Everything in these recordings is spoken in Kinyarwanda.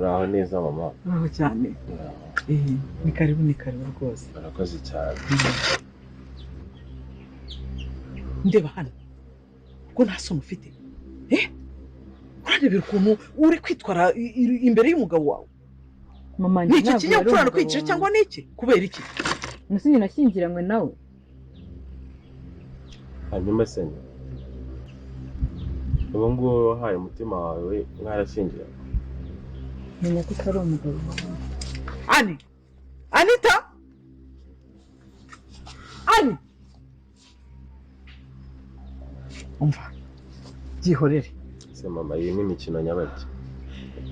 uraho neza mama. Uraho cyane. Ni karibu rwose. Barakoze cyane. Ndeba hano ko nta somo ufite. Urarebera ukuntu uri kwitwara imbere y'umugabo wawe. Mama ni iki kinyapfura no kwicisha cyangwa ni iki? Kubera iki? Nasi nashyingiranywe nawe. Hanyuma se ubu ngubu wahaye umutima wawe mwarashyingiranywe. Menya ko utari umugabo wawe. Anita! Umva, byihorere. Se mama, iyi ni imikino nyabaki.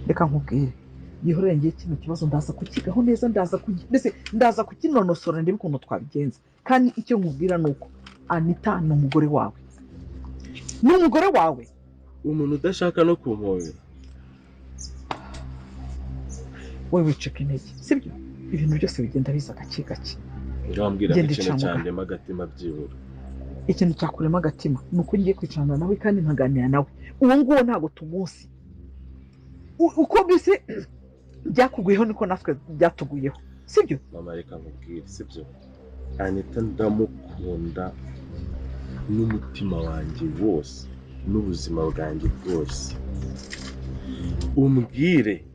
Reka nkubwire, byihorere ngiye kino kibazo ndaza kukigaho neza, ndaza kukinonosora ndebe ukuntu twabigenza. Kandi icyo nkubwira ni uko Anita ni umugore wawe. Ni umugore wawe. Umuntu udashaka no kumpobera. Wowe wiceka intege, sibyo? Ibintu byose bigenda biza gake gake. Ngambwira ikintu cyandema agatima byibura. Ikintu cyakurema agatima ni uko ngiye kwicarana nawe kandi nkaganira nawe. Uwo nguwo ntabwo tumuzi. Uko bise byakuguyeho niko natwe byatuguyeho, sibyo? Mama reka nkubwire, sibyo? Anita ndamukunda n'umutima wanjye wose n'ubuzima bwanjye bwose. Umbwire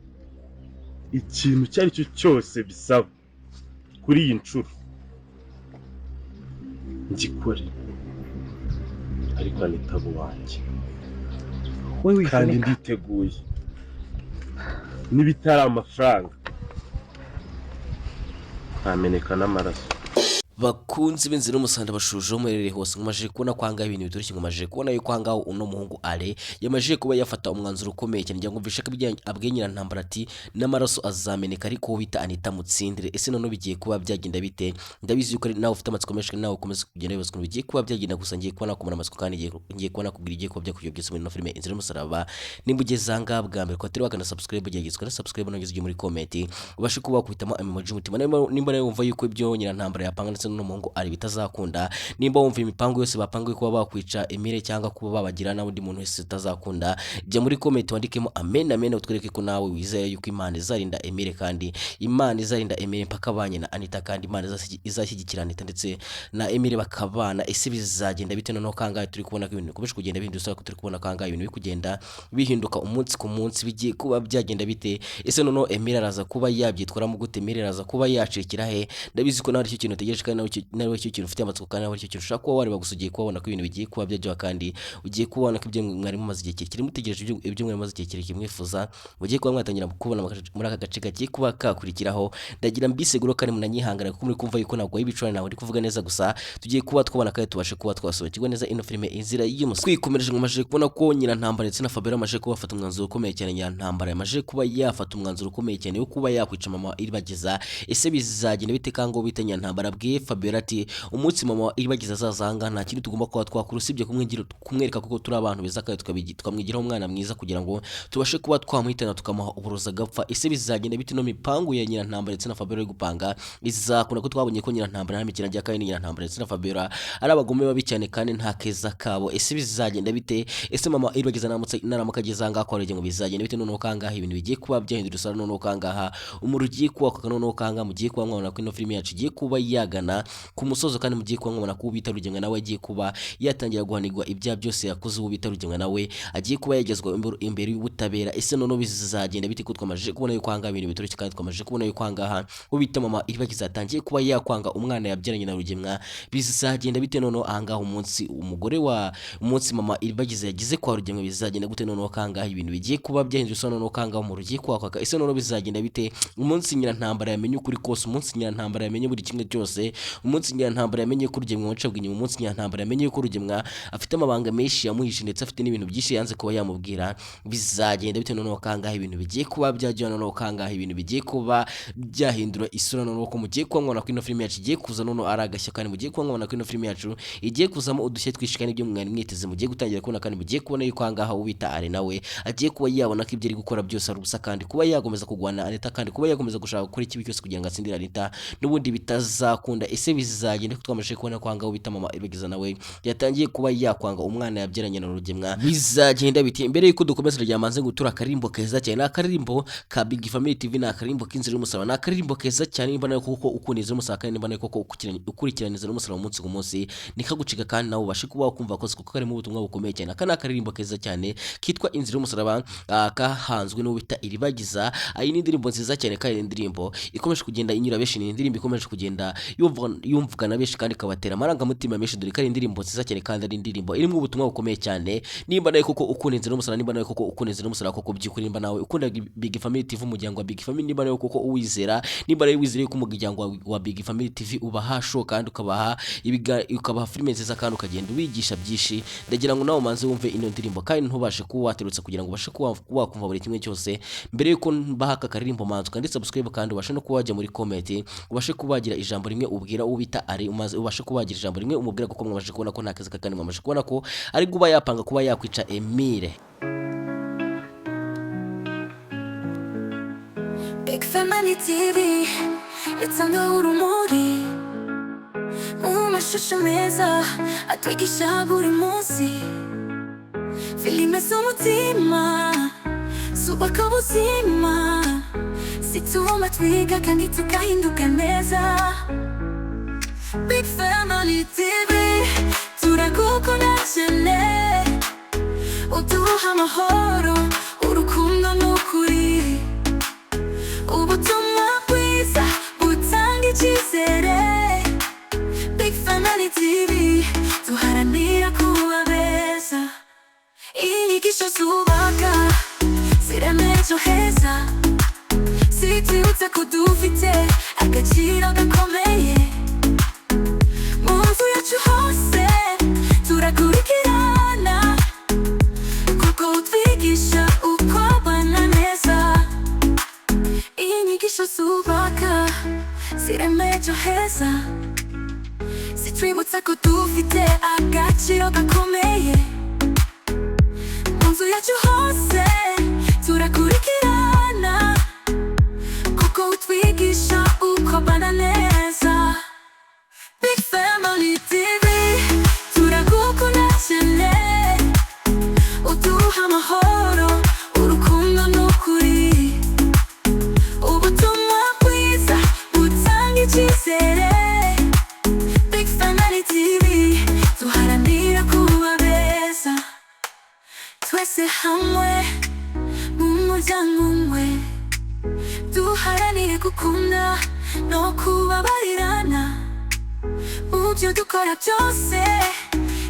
ikintu cyari cyo cyose bisaba kuri iyi nshuro ngikore, ariko Anita wanjye kandi nditeguye n'ibitari amafaranga ntameneka n'amaraso. Bakunzi b'inzira y'umusaraba bashuje umurere hose ngomaje kubona kwanga ibintu bitoroshye, ngomaje kubona yuko kwanga uno muhungu ale yamaje kuba yafata umwanzuro ukomeye cyane njya ngumvisha ko ibijyanye abwenyira ntambara ati n'amaraso azameneka, ariko bita Anita mutsindire. Ese none bigiye kuba byagenda bite? Ndabizi yuko nawe ufite amatsiko menshi nawe ukomeza kugenda bibaza ko bigiye kuba byagenda, gusa ngiye kubona kumara amatsiko kandi ngiye kubona kubwira igiye kuba byakuyobye muri no filime inzira y'umusaraba. Nimba ugezanga bwa mbere ko atari wakana subscribe byagizwe na subscribe no ngizwe muri comment ubashe kuba kwitamo emoji umutima. Nimba nawe wumva yuko ibyo nyira ntambara yapanga no mungu ari bitazakunda, nimba wumva imipango yose bapangiye kuba bakwica Emile cyangwa kuba babagira na undi muntu wese utazakunda, jya muri comment wandikemo amen amen utwereke ko nawe wizeye yuko Imana izarinda Emile, kandi Imana izarinda Emile mpaka banye na Anita, kandi Imana izashyigikira Anita ndetse na Emile bakabana. Ese bizagenda bite noneho kangahe turi kubona ko ibintu bikomeje kugenda bihinduka, ko turi kubona kangahe ibintu bikugenda bihinduka umunsi ku munsi, bigiye kuba byagenda bite? Ese noneho Emile araza kuba yabyitwaramo gute? Emile araza kuba yacikira he? Ndabizi ko nawe icyo kintu utegereje kandi nawe icyo kintu ufite amatsiko kandi nawe icyo kintu ushaka kuba wareba, gusa ugiye kubona ko ibintu bigiye kuba byajya, kandi ugiye kubona ko ibyo mwari mumaze igihe kirekire mutegereje, ibyo mwari mumaze igihe kirekire mwifuza mugiye kuba mwatangira kubona muri aka gace gagiye kuba kakurikiraho. Ndagira mbiseguro kandi munanyihangana kuko muri kumva yuko ntabwo y'ibicurane nawe ndi kuvuga neza, gusa tugiye kuba twabona kandi tubashe kuba twasobanukirwa neza ino filime inzira y'umusaraba. Twikomereje ngomaje kubona ko nyina ntambara ndetse na Fabiola amaje kuba afata umwanzuro ukomeye cyane. Nyina ntambara yamaje kuba yafata umwanzuro ukomeye cyane wo kuba yakwica mama IRIBAGIZA. Ese bizagenda bite kango bita nyina ntambara bwiye Fabiola ati umunsi mama IRIBAGIZA azazanga nta kintu tugomba kuba twakora usibye kumwereka kuko turi abantu beza kandi tukamwigiraho umwana mwiza kugira ngo tubashe kuba twamuhitana tukamuha uburoza gapfa. Ese bizagenda bite no mipango ya nyina ntambara ndetse na Fabiola yo gupanga izakunda ko twabonye ko nyina ntambara nta mikino kandi nyina ntambara ndetse na Fabiola ari abagome babi cyane kandi nta keza kabo. Ese bizagenda bite? Ese mama IRIBAGIZA naramuka agezanga akorege ngo bizagenda bite noneho kangaha ibintu bigiye kuba byahindura usara noneho kangaha umuru ugiye kuba noneho kangaha mugiye kuba mwabona ko ino filime yacu igiye kuba yagana ku musozo, kandi mugiye kuba mwabona ko ubita RUGEMA nawe agiye kuba yatangira guhanirwa ibya byose yakoze, ubita RUGEMA nawe agiye kuba yagezwa imbere y'ubutabera. Ese noneho bizagenda bite ko twamaje kubona yuko kangaha ibintu bitoroshye, kandi twamaje kubona yuko kangaha ubita mama IRIBAGIZA atangiye kuba yakwanga umwana yabyaranye na RUGEMA. Bizagenda bite noneho ahangaha umunsi mama IRIBAGIZA yagize kwa RUGEMA bizagenda gute noneho kangaha ibintu bigiye kuba byahindutse noneho kangaha mu rugiye kwaka. Ese noneho bizagenda bite umunsi nyina ntambara yamenye ukuri kose, umunsi nyina ntambara yamenye buri kimwe cyose, umunsi nyina ntambara yamenye ko RUGEMA wacabwe inyuma, umunsi nyina ntambara yamenye ko RUGEMA afite amabanga menshi yamuhishe ndetse afite n'ibintu byinshi yanze kuba yamubwira. Bizagenda bite noneho kangaha ibintu bigiye kuba byajya noneho kangaha ibintu bigiye kuba byahindura isura noneho ko mugiye kuba mwabona ko ino filime yacu igiye kuza noneho ari agashya, kandi mugiye kuba mwabona ko ino filime yacu igiye kuzamo udushye twishikana ibyo mwari mwiteze mugiye gutangira kubona, kandi mugiye kubona yuko kangaha ubita ari nawe agiye kuba yabona ko ibyo ari gukora byose ari ubusa, kandi kuba yagomeza kugwana Anita, kandi kuba yagomeza gushaka gukora ikibi cyose kugira ngo atsindire Anita n'ubundi bitazakunda. ese bizagenda ko twamaje kubona kwanga ubita mama IRIBAGIZA nawe yatangiye kuba yakwanga umwana yabyaranye na RUGEMA bizagenda biti imbere yuko dukomeza ryamanze gutura akarimbo keza cyane akarimbo ka Big Family TV na akarimbo k'inzira y'umusaraba na akarimbo keza cyane nimba nayo koko ukuniza umusaraba kandi nimba nayo koko ukurikiraniza umusaraba umunsi ku munsi nikaguciga kandi nawe ubashe kuba wakumva ko kuko kari mu butumwa bukomeye cyane aka akarimbo keza cyane kitwa inzira y'umusaraba kahanzwe no bita IRIBAGIZA iyi ni indirimbo nziza cyane kandi indirimbo ikomeje kugenda inyura benshi ni indirimbo ikomeje kugenda yumvuga na benshi kandi kabatera amarangamutima menshi dore kandi indirimbo nziza cyane kandi ari indirimbo irimo ubutumwa bukomeye cyane nimba nayo koko ukunda inzira y'umusaraba nimba nayo koko ukunda inzira y'umusaraba koko by'ukuri nimba nawe ukunda Big Family TV umuryango wa Big Family nimba nayo koko uwizera nimba nayo wizera ko umuryango wa Big Family TV ubaha show kandi ukabaha filime nziza kandi ukagenda ubigisha byinshi ndagira ngo nawe manze wumve ino ndirimbo kandi ntubashe kuba waterutse kugira ngo ubashe kuba wakumva buri kimwe cyose mbere yuko bahaka karirimbo manzu kandi subscribe kandi ubashe no kuba wajya muri comment ubashe kubagira ijambo rimwe ubwira ubita ari umaze ubashe kubagira ijambo rimwe umubwira kuko mwabashe kubona ko nakazi kandi mwabashe kubona ko ari guba yapanga kuba yakwica Emile. Big Family TV itanga urumuri mu mashusho meza atwigisha buri munsi filime z'umutima zubaka ubuzima zituma twiga kandi tugahinduka neza. Big Family TV turagukunda cyane uduha amahoro urukundo n'ukuri ubutumwa bwiza butanga icyizere. Big Family TV duharanira kuba beza inyigisho zubaka zirema ejo heza zitwibutsa ko dufite agaciro gakomeye mu nzu yacu hose turakurikirana kuko utwigisha uko abana neza inyigisho zubaka zirema ejo heza zitwibutsa ko dufite agaciro gakomeye mu nzu yacu hose turakurikirana kuko utwigisha uko abana neza. Big Family TV turagukunda cyane uduha amahoro urukundo n'ukuri ubutumwa bwiza butanga icyizere. Big Family TV duharanira kuba beza twese hamwe mu muryango umwe duharanire gukunda no kubabarirana mu byo dukora byose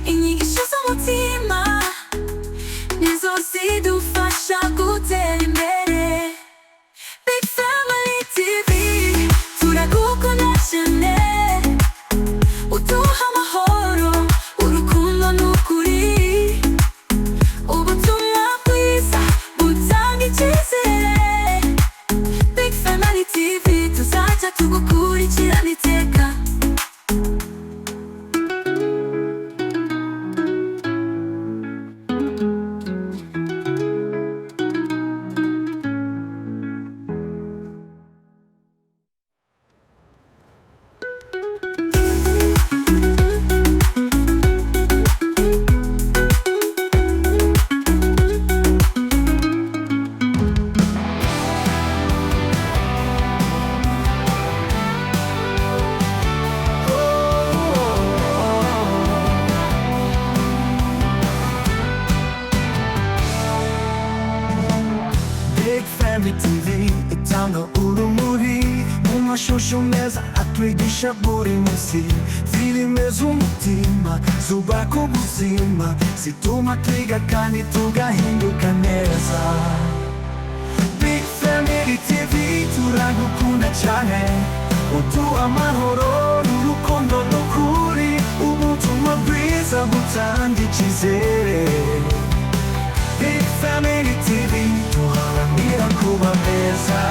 inyigisho z'umutima nizo zidufasha gutera imbere. Big Family TV turagukunda cyane uduha amahoro urukundo n'ukuri ubutumwa bwiza butanga icyizere. Big Family TV tuzajya tugukurikirana iteka. Big Family TV itanga urumuri mu mashusho meza atwigisha buri munsi filime z'umutima zubaka ubuzima zituma twiga kandi tugahinduka neza. Big Family TV turagukunda cyane uduha amahoro n'urukundo n'ukuri ubutumwa bwiza butanga icyizere. Big Family TV duharanira kuba beza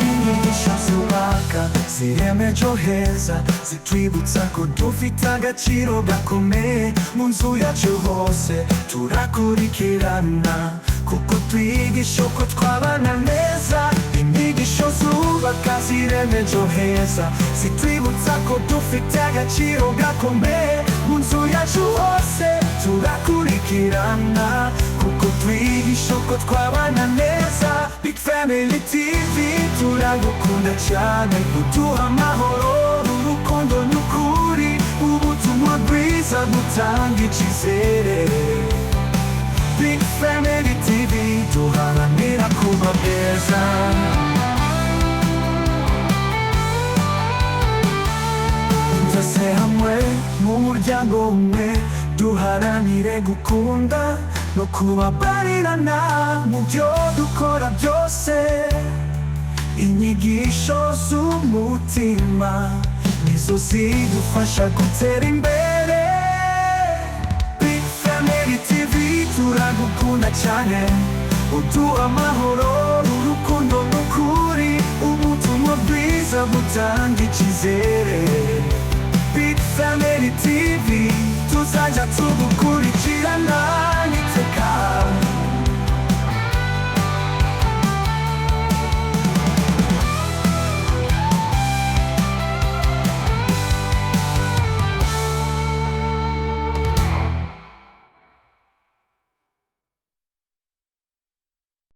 inyigisho zubaka zireme ejo heza zitwibutsa ko dufite agaciro gakomeye mu nzu yacu hose turakurikirana kuko twigisha uko twabana neza inyigisho zubaka zireme ejo heza zitwibutsa ko dufite agaciro gakomeye mu nzu yacu hose turakurikirana kuko twigisha uko twabana neza Big Family TV turagukunda cyane uduha amahoro urukundo n'ukuri ubutumwa bwiza butanga icyizere Big Family TV duharanira kuba beza twese hamwe mu muryango umwe duharanire gukunda no kubabarirana mu byo dukora byose inyigisho z'umutima nizo zidufasha gutera imbere Big Family TV turagukunda cyane uduha amahoro urukundo n'ukuri ubutumwa bwiza butanga icyizere Big Family TV tuzajya tugukurikirana niteka